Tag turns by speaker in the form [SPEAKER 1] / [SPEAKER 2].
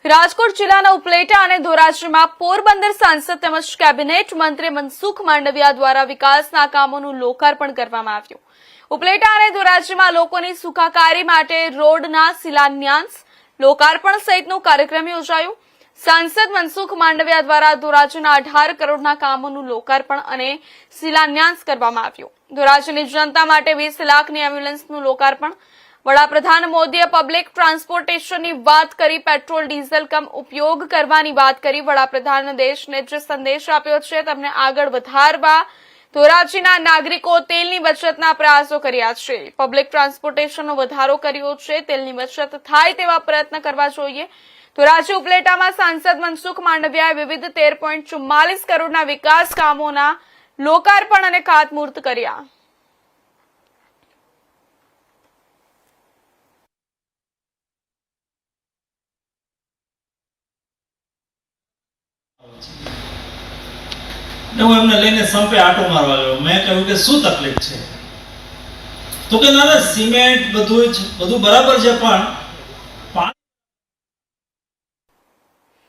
[SPEAKER 1] રાજકોટ જિલ્લાના ઉપલેટા અને ધોરાજીમાં પોરબંદર સાંસદ તેમજ કેબિનેટ મંત્રી મનસુખ માંડવિયા દ્વારા વિકાસના કામોનું લોકાર્પણ કરવામાં આવ્યું। ઉપલેટા અને ધોરાજીમાં લોકોની સુખાકારી માટે રોડના શિલાન્યાસ, લોકાર્પણ સહિતનો કાર્યક્રમ યોજાયો। સાંસદ મનસુખ માંડવિયા દ્વારા ધોરાજીના 18 કરોડના કામોનું લોકાર્પણ અને શિલાન્યાસ કરવામાં આવ્યો। ધોરાજીની જનતા માટે 20 લાખની એમ્બ્યુલન્સનું લોકાર્પણ। વડાપ્રધાન મોદીએ પબ્લિક ટ્રાન્સપોર્ટેશનની વાત કરી, પેટ્રોલ ડીઝલ કમ ઉપયોગ કરવાની વાત કરી। વડાપ્રધાને દેશને જે સંદેશ આપ્યો છે તેમને આગળ વધારવા ધોરાજીના નાગરિકો તેલની બચતના પ્રયાસો કર્યા છે। પબ્લિક ટ્રાન્સપોર્ટેશનનો વધારો કર્યો છે, તેલની બચત થાય તેવા પ્રયત્ન કરવા જોઈએ। ધોરાજી ઉપલેટામાં સાંસદ મનસુખ માંડવિયાએ વિવિધ 13.44 કરોડના વિકાસ કામોના લોકાર્પણ અને ખાતમુહૂર્ત કર્યા।
[SPEAKER 2] હું એમને લઈને સંપે આટો મારવા ગયો। મેં કહ્યું કે શું તકલીફ છે? તો કે ના સિમેન્ટ બધું બરાબર છે, પણ